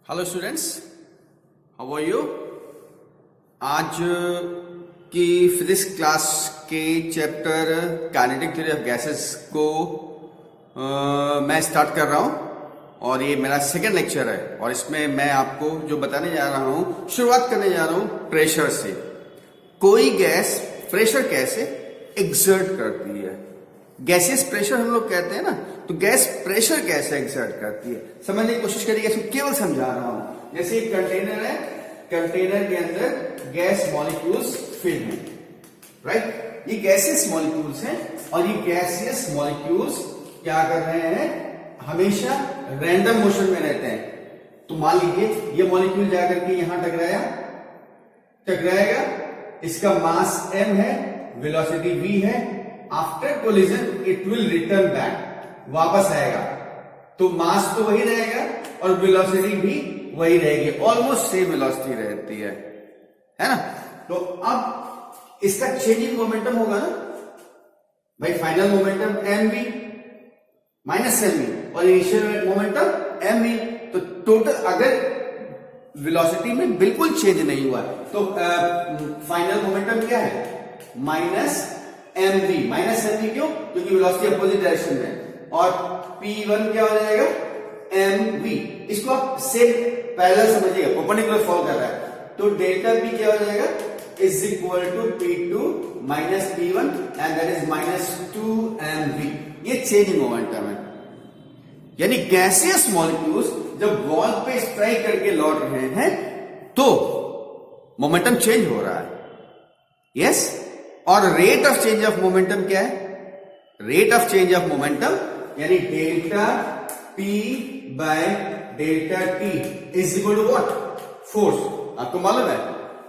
Hello students, how are you. आज की physics class के chapter kinetic theory of gases को मैं स्टार्ट कर रहा हूं और ये मेरा सेकेंड लेक्चर है और इसमें मैं आपको जो बताने जा रहा हूं, शुरुआत करने जा रहा हूं प्रेशर से। कोई गैस प्रेशर कैसे एक्सर्ट करती है, गैसेस प्रेशर हम लोग कहते हैं ना, तो गैस प्रेशर कैसे एक्सर्ट करती है समझने की कोशिश करिए। इसको केवल समझा रहा हूं। जैसे एक कंटेनर है, कंटेनर के अंदर गैस मॉलिक्यूल्स फिल हैं, राइट। ये गैसेस मॉलिक्यूल्स हैं और ये गैसियस मॉलिक्यूल्स क्या कर रहे हैं, हमेशा रैंडम मोशन में रहते हैं। तो मान लीजिए ये मॉलिक्यूल जाकर के यहां टकराएगा, इसका मास m है, वेलोसिटी v है। After collision it will return back, वापस आएगा, तो मास तो वही रहेगा और वेलोसिटी भी वही रहेगी, ऑलमोस्ट सेम वेलोसिटी रहती है ना। तो अब इसका चेंजिंग मोमेंटम होगा ना भाई, final momentum mv minus mv और इनिशियल मोमेंटम mv। तो टोटल अगर वेलोसिटी में बिल्कुल चेंज नहीं हुआ तो फाइनल मोमेंटम क्या है, माइनस mv। माइनस mv क्यों, क्योंकि वेलोसिटी अपोजिट डायरेक्शन में है। और p1 क्या हो जाएगा, mv। इसको आप सेम पैरेलल समझिएगा, परपेंडिकुलर फॉलो कर रहा है, तो डेल्टा p क्या हो जाएगा, is equal to p2 minus p1 and that is minus 2mv। ये चेंजिंग मोमेंटम है, यानी गैसियस मॉलिक्यूल्स जब वॉल पे स्ट्राइक करके लौट रहे हैं तो मोमेंटम चेंज हो रहा है, यस। और rate of change of momentum क्या है, rate of change of momentum यानी delta p by delta t is equal to what, force. आपको मालूम है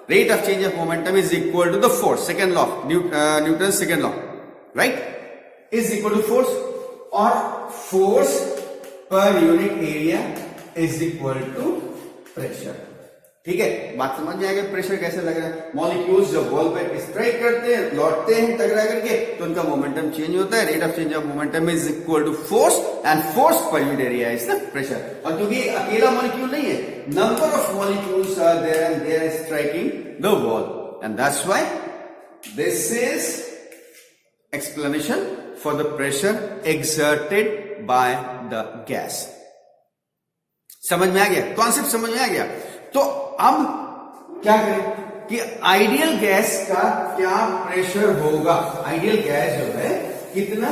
rate of change of momentum is equal to the force, second law, Newton second law, right, is equal to force. और force per unit area is equal to pressure. ठीक है, बात समझ में आएगा प्रेशर कैसे लग रहा है। मॉलिक्यूल्स जब वॉल पे स्ट्राइक करते हैं, लौटते हैं टकरा करके, तो उनका मोमेंटम चेंज होता है। Rate of change of momentum is equal to force and force per unit area is the pressure. और क्योंकि अकेला मॉलिक्यूल नहीं है, number of molecules are there and they are striking the wall and that's why this is explanation for the pressure exerted by the gas. समझ में आ गया, concept समझ में आ गया। तो अब क्या करें कि आइडियल गैस का क्या प्रेशर होगा, आइडियल गैस जो है कितना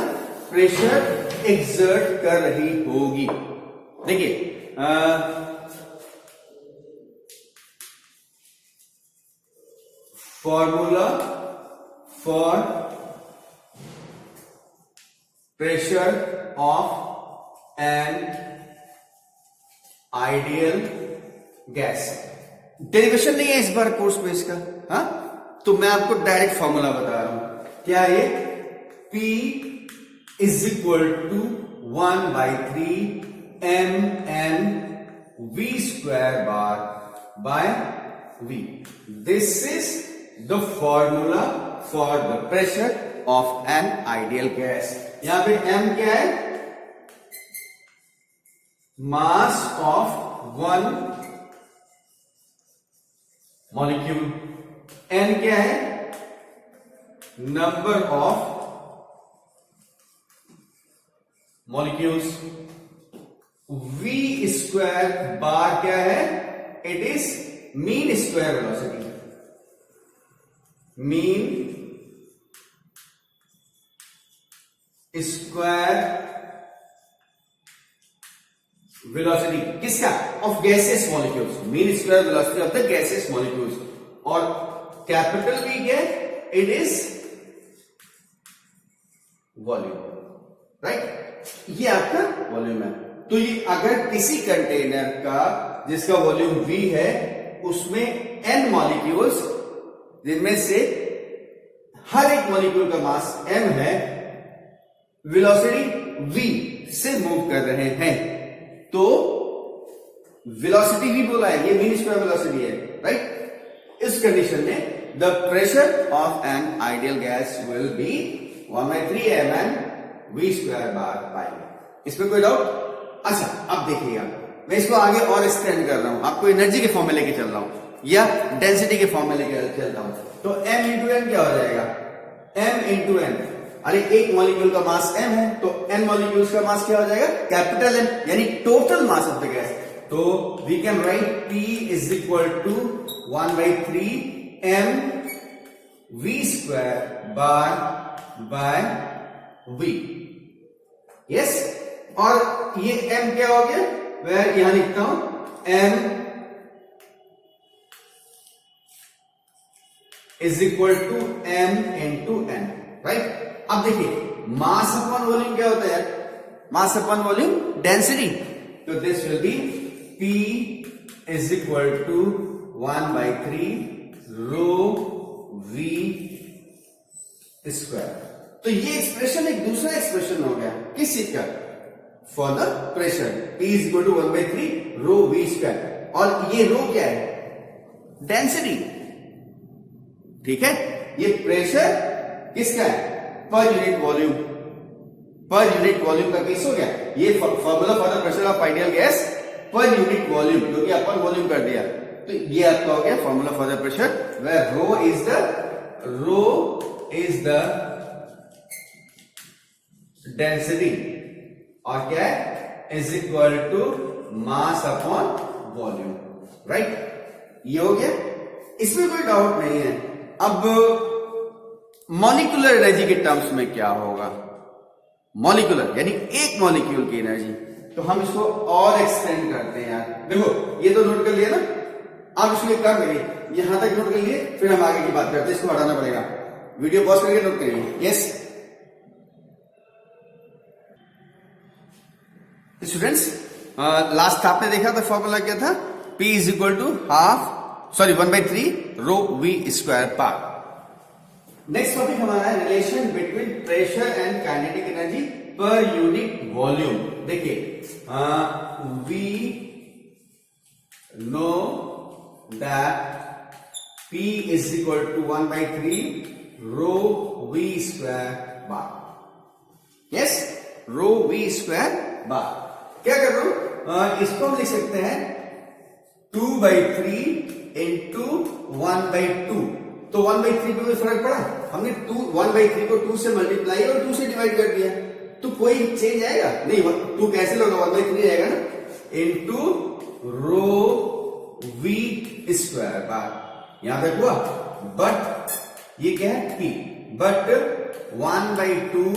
प्रेशर एक्सर्ट कर रही होगी। देखिए formula for pressure of an ideal gas. Derivation नहीं है इस बार कोर्स में इसका, हाँ, तो मैं आपको डायरेक्ट फॉर्मूला बता रहा हूं। क्या है, P is equal to 1/3 mn v square bar by v। This is the formula for the pressure of an ideal gas. यहां पे m क्या है, mass of one molecule, n क्या है, number of molecules, v square bar क्या है, it is mean square velocity, mean square velocity किसका, of gaseous molecules, mean square velocity of the gaseous molecules. और कैपिटल V क्या, it is volume, right, ये आपका volume है। तो ये अगर किसी कंटेनर का जिसका वॉल्यूम V है, उसमें n मॉलिक्यूल्स, जिनमें से हर एक मॉलिक्यूल का मास m है, वेलोसिटी v से मूव कर रहे हैं, तो वेलोसिटी भी बोला है, ये मीन स्क्वायर वेलोसिटी है, राइट। इस कंडीशन में the pressure of an ideal gas will be 1/3 mn v square bar by. इसमें कोई डाउट? अच्छा, अब देखिएगा मैं इसको आगे और एक्सटेंड कर रहा हूं, आपको एनर्जी के फॉर्म में लेके चल रहा हूं या डेंसिटी के फॉर्म में लेके चल रहा हूं, तो m इंटू एन क्या हो जाएगा, m इंटू एन। अरे एक मॉलिक्यूल का मास m है तो n मॉलिक्यूल्स का मास क्या हो जाएगा, कैपिटल M, यानी total mass of the gas. तो we can write P is equal to 1/3 m v square by v। Yes, और ये m क्या हो गया, मैं यहां लिखता हूं m is equal to m into n, right. अब देखिए मास अपॉन वॉल्यूम क्या होता है, मास अपॉन वॉल्यूम डेंसिटी, तो this will be P is equal to 1/3 rho v square. तो ये एक्सप्रेशन एक दूसरा एक्सप्रेशन हो गया, किस चीज का, for the pressure. P is equal to 1/3 rho v square, और ये रो क्या है, डेंसिटी, ठीक है। ये प्रेशर किसका है, पर यूनिट वॉल्यूम, पर यूनिट वॉल्यूम का केस हो गया। ये formula for the pressure of ideal gas पर यूनिट वॉल्यूम, क्योंकि अपन वॉल्यूम कर दिया, तो ये आपका हो गया formula for the pressure, where rho is the density, और क्या है, is equal to mass upon volume, right. ये हो गया, इसमें कोई डाउट नहीं है। अब मॉलिक्यूलर एनर्जी के टर्म्स में क्या होगा, मॉलिक्यूलर यानी एक मॉलिक्यूल की एनर्जी, तो हम इसको और एक्सटेंड करते हैं यार। देखो ये तो नोट कर लिया ना, आप इसको एक काम करिए, यहां तक नोट कर लिए, फिर हम आगे की बात करते हैं, इसको हटाना पड़ेगा, वीडियो पॉज करके नोट करिए। यस स्टूडेंट्स, लास्ट आपने देखा था फॉर्मूला क्या था, P is equal to 1/3 rho v square bar. Next topic हमारा है relation between pressure and kinetic energy per unit volume. देखिए we know that P is equal to 1/3 rho v square bar. Yes, rho v square bar. क्या कर रहा हूं, इसको हम लिख सकते हैं 2/3 इंटू 1/2। तो 1/3 पे कोई फर्क पड़ा, हमने 1/3 को 2 से मल्टीप्लाई और 2 से डिवाइड कर दिया, तो कोई चेंज आएगा नहीं, 2 कैसे होगा, 1/3 आएगा ना, into rho v square bar. यहां तक हुआ, बट ये क्या है P, but 1/2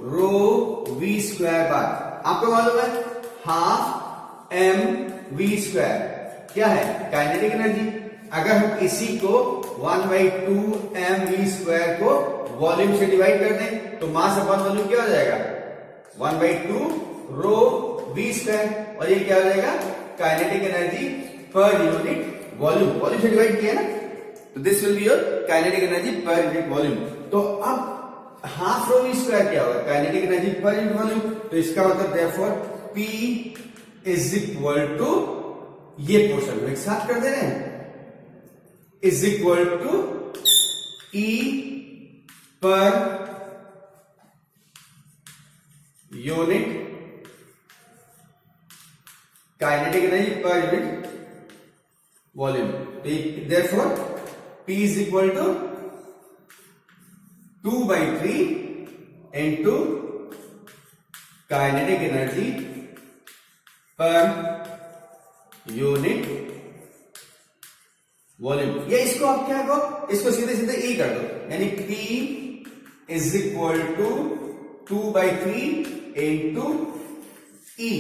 rho v square bar. आपको मालूम है हाफ m v स्क्वायर क्या है, काइनेटिक एनर्जी। अगर हम इसी को 1/2 m v स्क्वायर को वॉल्यूम से डिवाइड कर दें, तो मास अपॉन वॉल्यूम क्या हो जाएगा, 1/2 रो v स्क्वायर, और ये क्या हो जाएगा, kinetic energy per unit volume, volume से डिवाइड किया ना, तो this will be your kinetic energy per unit volume. तो अब हाफ रो v स्क्वायर क्या होगा, kinetic energy per unit volume, तो इसका मतलब therefore P is equal to, ये पोर्शन एक साथ कर दे रहे हैं, is equal to E per unit kinetic energy per unit volume. Therefore P is equal to 2/3 into kinetic energy per unit volume. ये इसको आप क्या करो, इसको सीधे सीधे E कर दो, यानी P is equal to 2/3 into E,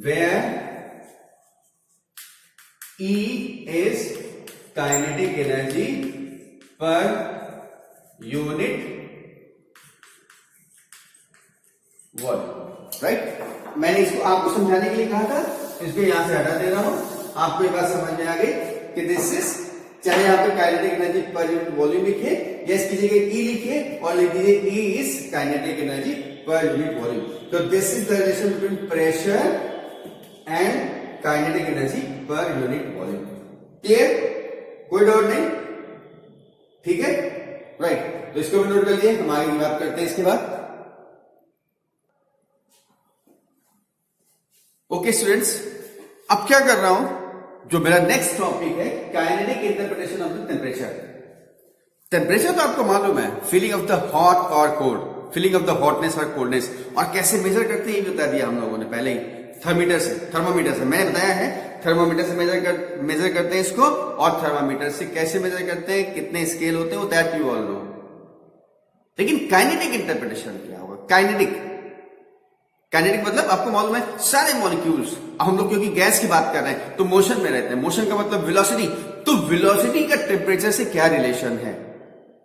where E is kinetic energy per unit volume, right. मैंने इसको आपको समझाने के लिए कहा था, इसको यहां से हटा दे रहा हूं, आपको ये बात समझ में आ गई कि दिस इज, चाहे आप kinetic energy per unit volume लिखिए या इसकी जगह E लिखिए और लिख दीजिए E is kinetic energy per unit volume. तो this is the relation between pressure and kinetic energy per unit volume. Clear, कोई डाउट नहीं, ठीक है, राइट। तो इसको भी नोट कर लिए, हम आगे की बात करते हैं इसके बाद। ओके स्टूडेंट्स, अब क्या कर रहा हूं, जो मेरा नेक्स्ट टॉपिक है, kinetic interpretation of the temperature. Temperature तो आपको मालूम है, फीलिंग ऑफ द हॉट और cold, feeling of the hotness और कोल्डनेस, और कैसे मेजर करते हैं ये बता दिया हम लोगों ने पहले ही, थर्मोमीटर से मैंने बताया है, थर्मोमीटर से मेजर करते हैं इसको, और थर्मामीटर से कैसे मेजर करते हैं, कितने स्केल होते हैं, वो दैट यू ऑल नो। लेकिन काइनेटिक इंटरप्रिटेशन क्या होगा? काइनेटिक मतलब आपको मालूम है सारे मॉलिक्यूल्स, हम लोग क्योंकि गैस की बात कर रहे हैं तो मोशन में रहते हैं, मोशन का मतलब वेलोसिटी, तो वेलोसिटी का टेम्परेचर से क्या रिलेशन है,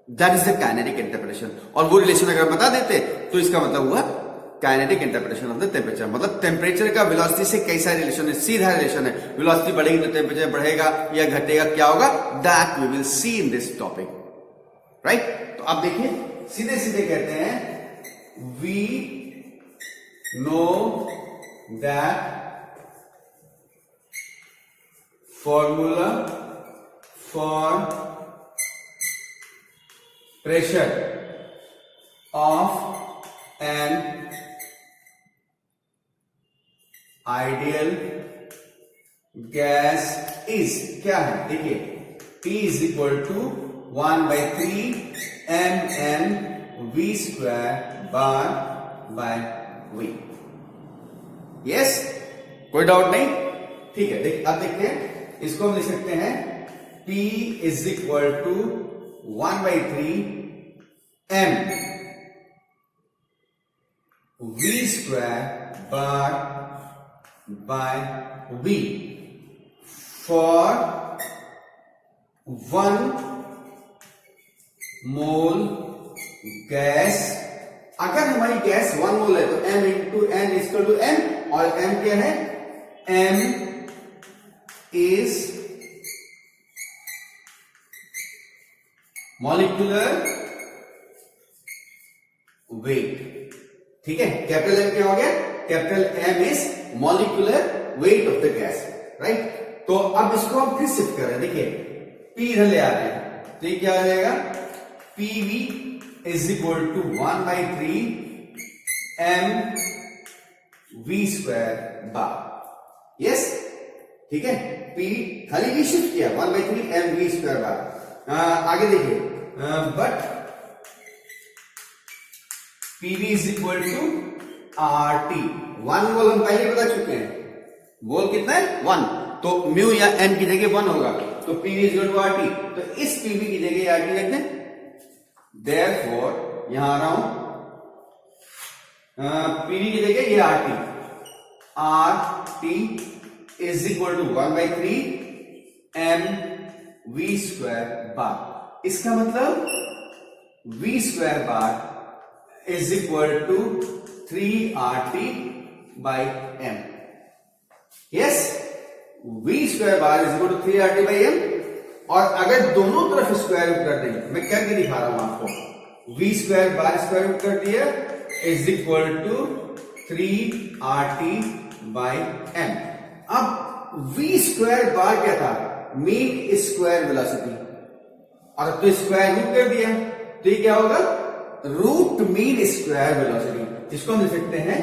that is the kinetic interpretation. और वो रिलेशन अगर बता देते तो इसका मतलब हुआ kinetic interpretation of the temperature. मतलब टेम्परेचर का वेलोसिटी से कैसा रिलेशन है, सीधा रिलेशन है, वेलोसिटी बढ़ेगी तो टेम्परेचर बढ़ेगा या घटेगा, क्या होगा, that we will see in this topic, right. तो आप देखिए सीधे सीधे कहते हैं, we know that formula for pressure of an ideal gas is, क्या है देखिए, P is equal to 1/3 mv square bar by V। Yes, कोई डाउट नहीं, ठीक है। अब देखते हैं, इसको हम लिख सकते हैं P is equal to 1/3 m v square bar by V for 1 mole गैस। अगर हमारी गैस 1 मोल है तो m into n equal to m, और m क्या है, m इज मॉलिक्यूलर वेट, ठीक है। कैपिटल M क्या हो गया, capital M is molecular weight of the gas, right. तो अब इसको हम फिर शिफ्ट कर रहे हैं, देखिए P इधर ले आ रहे हैं तो ये क्या आ जाएगा, PV is equal to 1/3 mv square bar। Yes, ठीक है, P खाली भी शिफ्ट किया, 1/3 mv square bar। आगे देखिए, but PV is equal to RT। 1 मोल हम पहले बता चुके हैं, मोल कितना है 1, तो म्यू या n की जगह 1 होगा, तो PV is equal to RT, तो इस PV की जगह RT रख दें। Therefore, यहां आ रहा हूं, PV की जगह ये RT, RT is equal to 1/3 mv square bar. इसका मतलब v square bar is equal to 3RT by m। Yes, v square bar is equal to 3RT by m। और अगर दोनों तरफ स्क्वायर रूट कर देंगे, मैं करके दिखा रहा हूं आपको, v square bar square root कर दिया is equal to 3RT by m। अब v स्क्वायर बार क्या था, मीन स्क्वायर वेलोसिटी, और अब तो स्क्वायर रूट कर दिया तो ये क्या होगा, रूट मीन स्क्वायर वेलोसिटी, जिसको हम लिख सकते हैं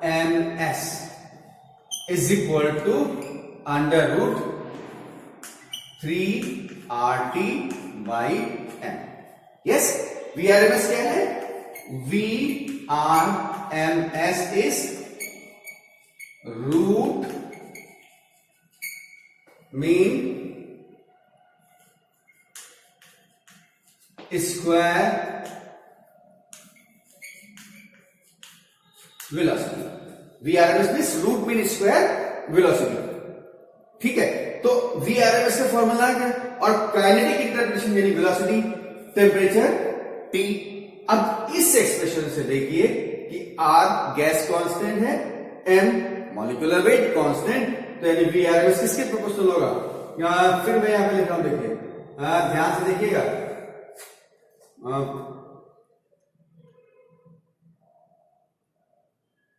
VRMS is equal to under root 3RT by m। yes, VRMS क्या है, VRMS is root mean square velocity। VRMS means root mean square velocity, ठीक है। तो VRMS का फॉर्मूला है, और काइनेटिक इंटरप्रिटेशन यानी वेलोसिटी, टेम्परेचर T। अब इस एक्सप्रेशन से देखिए कि R गैस कांस्टेंट है, M मॉलिक्यूलर वेट कांस्टेंट, तो यानी VRMS किसके प्रोपोर्शनल होगा। फिर मैं यहां पे लिख रहा हूं, देखिए ध्यान से देखिएगा,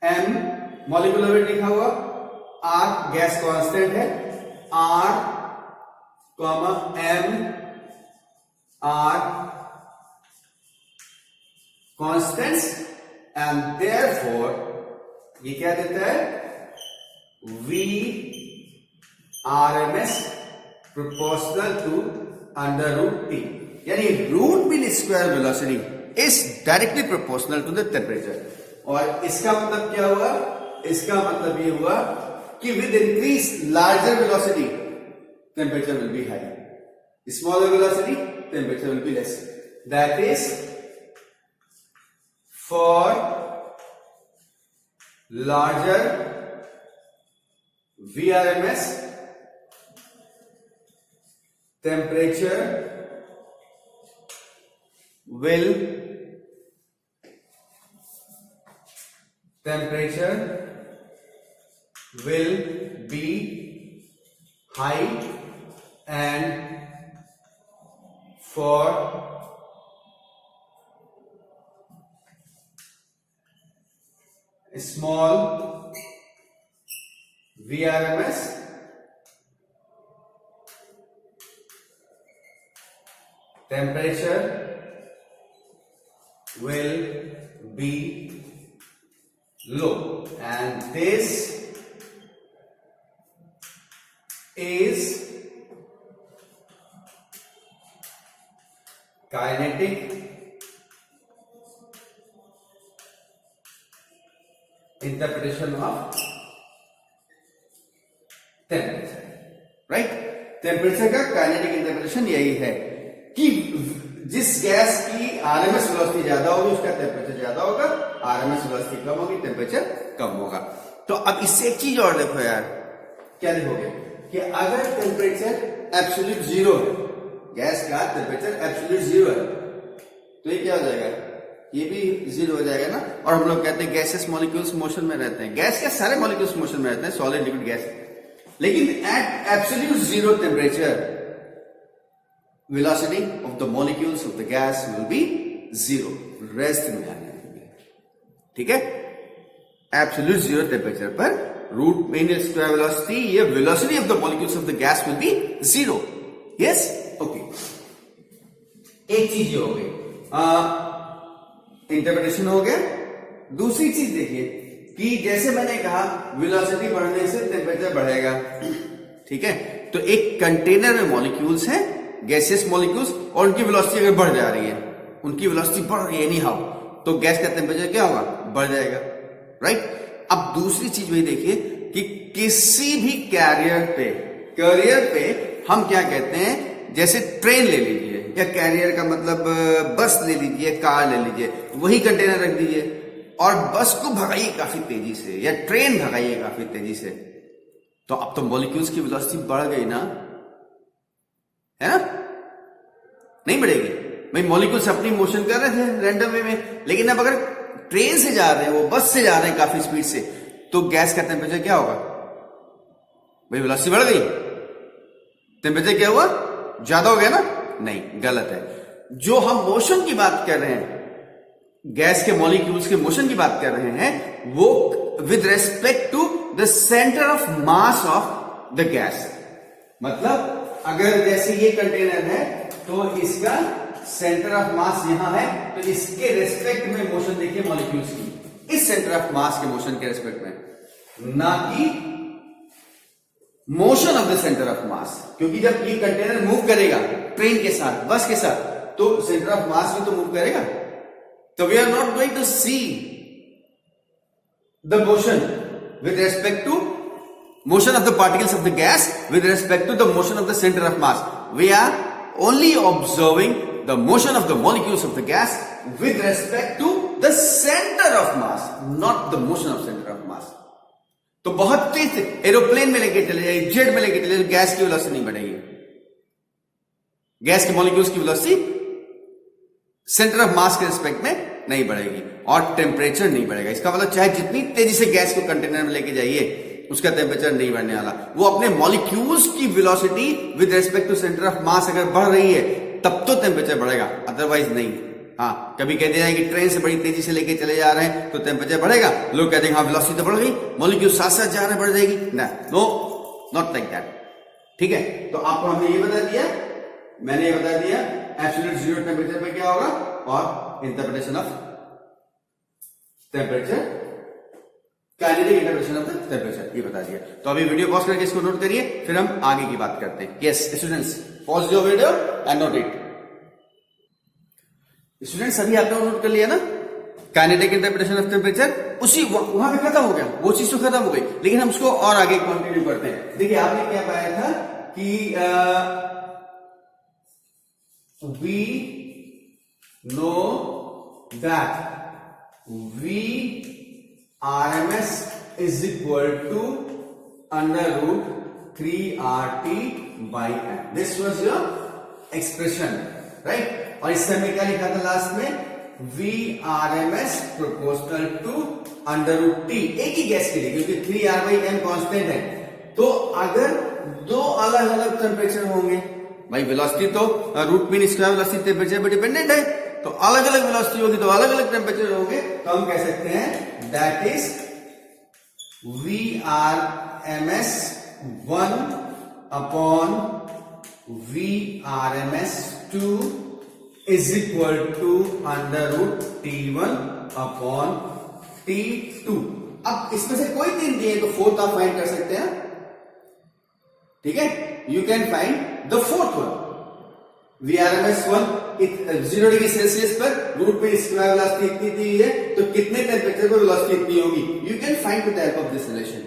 M मॉलिक्यूलर वेट लिखा हुआ, R गैस कांस्टेंट है, R M R constants, and therefore ये क्या देता है? V RMS proportional to under root T, यानी root mean square velocity is directly proportional to the temperature. और इसका मतलब क्या हुआ? इसका मतलब ये हुआ कि with increase larger velocity temperature will be high, smaller velocity temperature will be less. That is for larger VRMS temperature will be high, and for small VRMS temperature will be low, and this is kinetic interpretation of temperature, right? Temperature का kinetic interpretation यही है कि जिस gas की RMS velocity ज्यादा होगी उसका temperature ज्यादा होगा, आरएमएस वेलोसिटी कम होगी टेम्परेचर कम होगा। तो अब इससे एक चीज और देखो यार, क्या देखोगे कि अगर टेम्परेचर एब्सोल्यूट जीरो है, गैस का टेम्परेचर एब्सोल्यूट जीरो है, तो ये क्या हो जाएगा? ये भी जीरो हो जाएगा ना। और हम लोग कहते हैं गैसेस मॉलिक्यूल्स मोशन में रहते हैं, गैस के सारे मॉलिक्यूल्स मोशन में रहते हैं, सॉलिड लिक्विड गैस। लेकिन at absolute zero temperature velocity of the molecules of the gas will be zero, rest में आने लगेंगे, ठीक है? एब्सोल्यूट जीरो टेम्परेचर पर रूट मीन स्क्वायर वेलोसिटी, ये velocity of the molecules of the gas will be zero. Yes, okay. एक चीज ये हो गई, इंटरप्रिटेशन हो गया। दूसरी चीज देखिए कि जैसे मैंने कहा वेलोसिटी बढ़ने से टेम्परेचर बढ़ेगा, ठीक है? तो एक कंटेनर में मॉलिक्यूल्स हैं, गैसेस मॉलिक्यूल्स, और उनकी वेलोसिटी अगर बढ़ जा रही है, उनकी वेलोसिटी बढ़ रही है एनी हाउ, तो गैस का टेम्परेचर क्या होगा? बढ़ जाएगा, राइट? अब दूसरी चीज वही देखिए कि किसी भी कैरियर पे हम क्या कहते हैं, जैसे ट्रेन ले लीजिए, या कैरियर का मतलब बस ले लीजिए, कार ले लीजिए, वही कंटेनर रख दीजिए और बस को भगाइए काफी तेजी से, या ट्रेन भगाइए काफी तेजी से, तो अब तो मॉलिक्यूल्स की वेलोसिटी बढ़ गई ना, है ना? नहीं बढ़ेगी भाई, मॉलिक्यूल्स अपनी मोशन कर रहे थे रैंडम वे में, लेकिन अब अगर ट्रेन से जा रहे हैं, वो बस से जा रहे हैं काफी स्पीड से, तो गैस का टेम्परेचर क्या होगा? भाई वेलोसिटी बढ़ गई, टेम्परेचर क्या हुआ? ज्यादा हो गया ना? नहीं, गलत है। जो हम मोशन की बात कर रहे हैं, गैस के मॉलिक्यूल्स के मोशन की बात कर रहे हैं, वो with respect to the centre of mass of the gas. मतलब अगर जैसे ये कंटेनर है तो इसका सेंटर ऑफ मास यहां है, तो इसके रेस्पेक्ट में मोशन देखिए मॉलिक्यूल्स की, इस सेंटर ऑफ मास के मोशन के रेस्पेक्ट में, ना कि motion of the centre of मास। क्योंकि जब ये कंटेनर मूव करेगा ट्रेन के साथ, बस के साथ, तो सेंटर ऑफ मास भी तो मूव करेगा, तो we are not going to see the motion with respect to motion of the particles of the gas with respect to the motion of the center of mass. We are only observing the motion of the molecules of the gas with respect to the center of mass, not the motion of center of mass. तो बहुत तेज aeroplane में लेके चले जाइए, jet में लेके चले जाइए, गैस की वेलोसिटी नहीं बढ़ेगी, गैस के मॉलिक्यूल्स की वेलोसिटी सेंटर ऑफ मास के रिस्पेक्ट में नहीं बढ़ेगी, और टेम्परेचर नहीं बढ़ेगा। इसका मतलब चाहे जितनी तेजी से गैस को कंटेनर में लेके जाइए, उसका टेम्परेचर नहीं बढ़ने वाला। वो अपने मॉलिक्यूल्स की velocity with respect to centre of mass अगर बढ़ रही है तब तो टेम्परेचर बढ़ेगा, अदरवाइज नहीं। हाँ, कभी कहते हैं कि ट्रेन से बड़ी तेजी से लेके चले जा रहे हैं तो टेम्परेचर बढ़ेगा, लोग कहते हैं हाँ वेलोसिटी तो बढ़ गई, मॉलिक्यूल साथ साथ जा रहे बढ़ जाएगी, ना, नो, नॉट लाइक दैट। ठीक है, तो आपको हमने ये बता दिया, मैंने ये बता दिया एब्सोल्यूट जीरो टेम्परेचर पे क्या होगा, और interpretation of temperature kinetic interpretation of the temperature, ये बता दिया। तो अभी वीडियो पॉज करके इसको नोट करिए, फिर हम आगे की बात करते हैं। Yes students, pause your video and note it. Students अभी आपने नोट कर लिया ना काइनेटिक इंटरप्रिटेशन ऑफ टेम्परेचर, उसी वहां पे खत्म हो गया, वो चीज तो खत्म हो गई, लेकिन हम उसको और आगे कंटिन्यू करते हैं। देखिए आपने क्या पाया था कि we know that VRMS is equal to under root 3RT by M. This was your expression, right? और इससे हमने क्या लिखा था लास्ट में, VRMS proportional to under root T, एक ही गैस के लिए, क्योंकि 3R by M कांस्टेंट है। तो अगर दो अलग अलग टेम्परेचर होंगे, भाई वेलोसिटी तो root mean square velocity temperature पर डिपेंडेंट है, तो अलग अलग वेलोसिटी होगी तो अलग अलग टेम्परेचर होंगे, तो हम कह सकते हैं that is VRMS 1 upon VRMS 2 is equal to under root T1 upon T2। अब इसमें से कोई तीन दिए तो फोर्थ आप फाइंड कर सकते हैं, ठीक है? You can find the fourth one. VRMS 1 0 degree Celsius पर रूट पे स्क्वायर वेलोसिटी इतनी दी है, तो कितने टेम्परेचर पर वेलोसिटी इतनी होगी? You can find with the help of this relation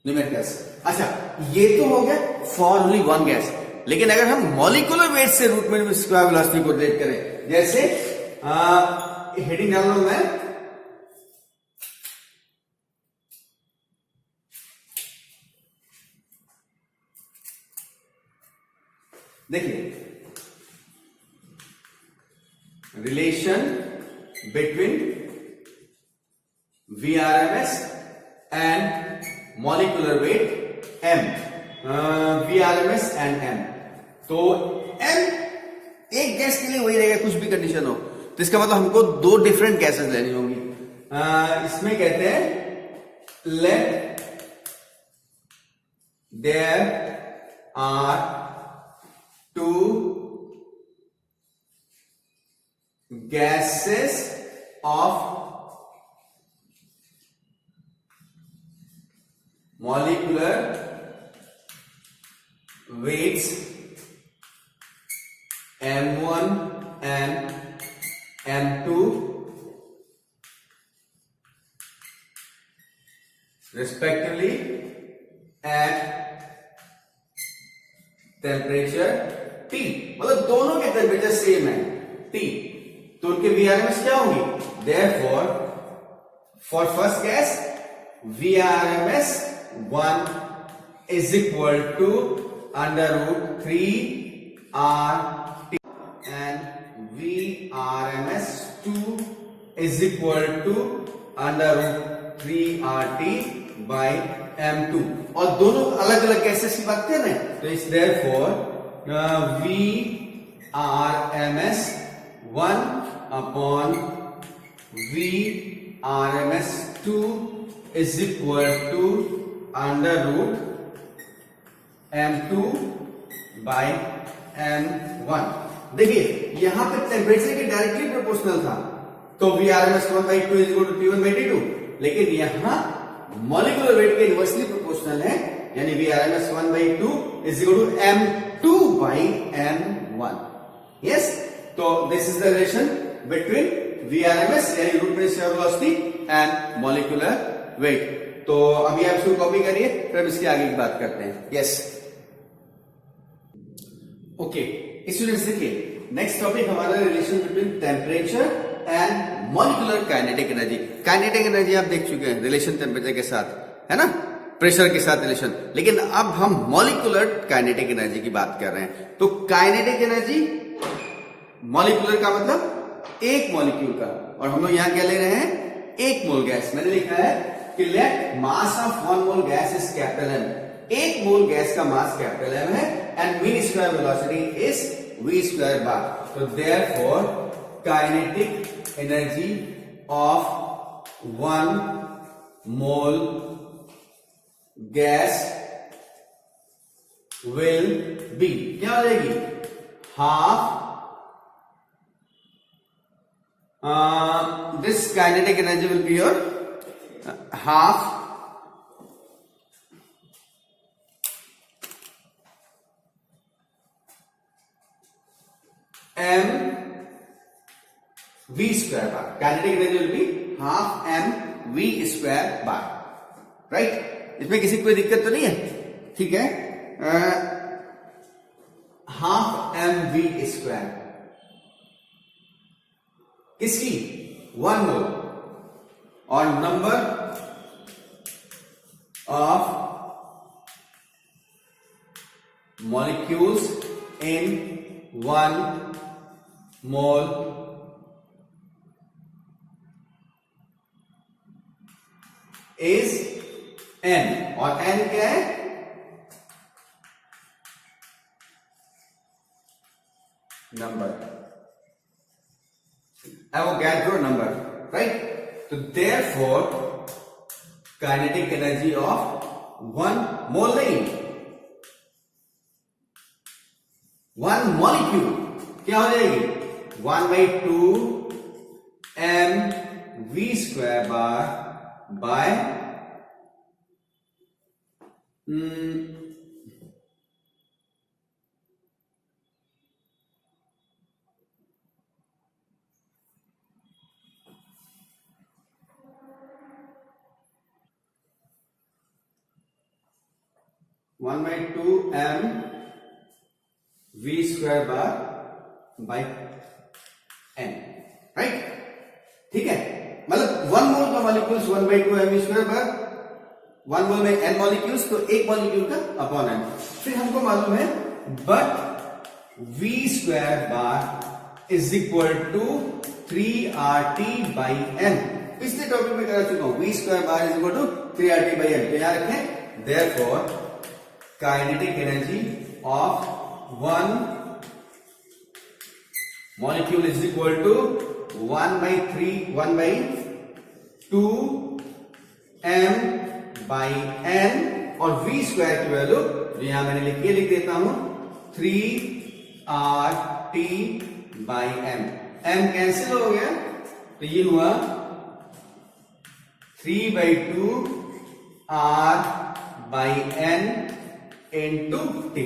numericals. अच्छा, ये तो हो गया फॉर ओनली वन गैस, लेकिन अगर हम मॉलिक्यूलर वेट से रूट में स्क्वायर वेलोसिटी को रिलेट करें, जैसे हेडिंग डाल रहा हूं मैं, देखिए relation between VRMS and molecular weight M, VRMS and M। तो M एक गैस के लिए वही रहेगा कुछ भी कंडीशन हो, तो इसका मतलब हमको दो डिफरेंट गैसेस लेनी होंगी। इसमें कहते हैं let there are two gases of molecular weights M1 and M2 respectively at temperature T। मतलब दोनों के टेम्परेचर सेम है T, तो उनके VRMS क्या होंगी? Therefore, for first gas, VRMS 1 is equal to under root 3RT and VRMS 2 is equal to under root 3RT by M2। और दोनों अलग अलग गैसेस की बात कर रहे हैं, तो इस therefore VRMS 1 upon VRMS 2 is equal to under root M2 by M1। देखिए यहां पे टेम्परेचर के डायरेक्टली प्रोपोर्शनल था, तो VRMS 1 by 2 is equal to T1 by T2, लेकिन यहां मॉलिक्यूलर वेट के इनवर्सली प्रोपोर्शनल है, यानी VRMS 1 by 2 is equal to M2 by M1। Yes, तो this is the relation between VRMS यानी root mean square velocity and molecular weight. तो अभी आप इसको कॉपी करिए, फिर हम इसके आगे की बात करते हैं। यस ओके स्टूडेंट्स, देखिए नेक्स्ट टॉपिक हमारा relation between temperature and molecular kinetic energy. Kinetic energy आप देख चुके हैं रिलेशन टेम्परेचर के साथ, है ना, प्रेशर के साथ रिलेशन, लेकिन अब हम मॉलिक्यूलर काइनेटिक एनर्जी की बात कर रहे हैं। तो काइनेटिक एनर्जी मॉलिक्यूलर का मतलब एक मॉलिक्यूल का, और हम लोग यहां क्या ले रहे हैं? एक मोल गैस। मैंने लिखा है कि let mass of 1 mole gas is capital M। एक मोल गैस का मास कैपिटल M है and mean square velocity is v square bar. तो therefore kinetic energy of 1 mole gas will be, क्या हो जाएगी? Half this kinetic energy will be your half m v square bar. Kinetic energy will be half m v square bar. Right? इसमें किसी कोई दिक्कत तो नहीं है? ठीक है, हाफ m v स्क्वायर किसकी? 1 मोल और number of molecules in 1 mole is n, और n क्या है? Number, Avogadro number, right? तो therefore kinetic energy of 1 mole नहीं, 1 मॉलिक्यूल क्या हो जाएगी? 1/2 m v square bar by 1/2 m v square bar by n, right? ठीक है, मतलब 1 मोल का molecules 1/2 m v square bar, 1 mole में n मॉलिक्यूल्स, तो एक मॉलिक्यूल का अपॉन n। फिर हमको मालूम है but v square bar is equal to 3RT by n। पिछले टॉपिक में करा चुका हूं, v square bar is equal to 3RT by n। तो याद रखें, therefore kinetic energy of 1 molecule is equal to 1/2 m by n, और v square की वैल्यू जो यहां मैंने लिख देता हूं 3RT by m। m cancel हो गया, तो ये हुआ 3/2 r by n into t,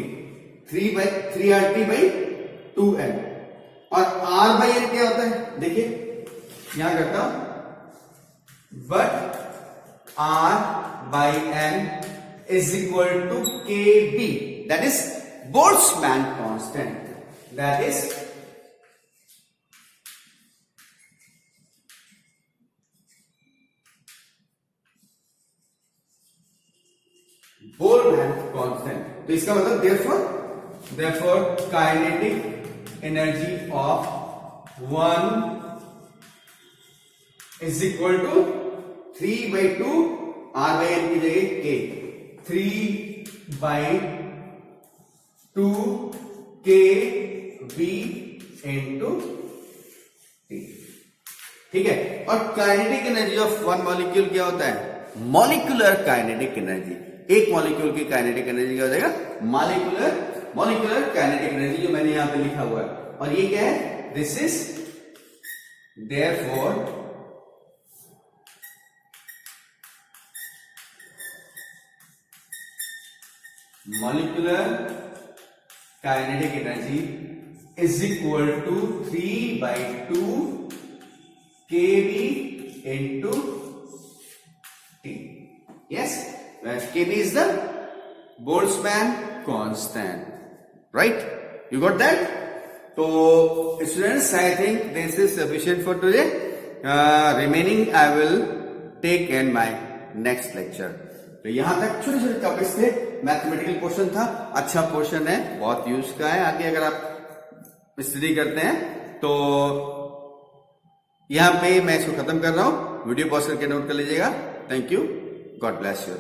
3RT by 2n। और r बाई n क्या होता है? देखिए यहां करता हूं, but r by n is equal to kb, that is Boltzmann constant, that is Boltzmann constant. तो इसका मतलब therefore kinetic energy of 1 is equal to 3/2 r by n की जगह k, 3/2 k b into t। ठीक है, और kinetic energy of 1 molecule क्या होता है? Molecular kinetic energy. एक मॉलिक्यूल की काइनेटिक एनर्जी क्या हो जाएगा? मॉलिक्यूलर काइनेटिक एनर्जी, जो मैंने यहां पे लिखा हुआ है। और ये क्या है? This is therefore molecular kinetic energy is equal to 3/2 kb into t। Yes, kb is the Boltzmann constant, right? You got that? So students, I think this is sufficient for today. Remaining I will take in my next lecture. तो यहां तक छोटे छोटे topics थे, mathematical portion था, अच्छा portion है, बहुत यूज का है आगे अगर आप स्टडी करते हैं। तो यहां पे मैं इसको खत्म कर रहा हूं, वीडियो पॉज करके नोट कर लीजिएगा। Thank you, God bless you.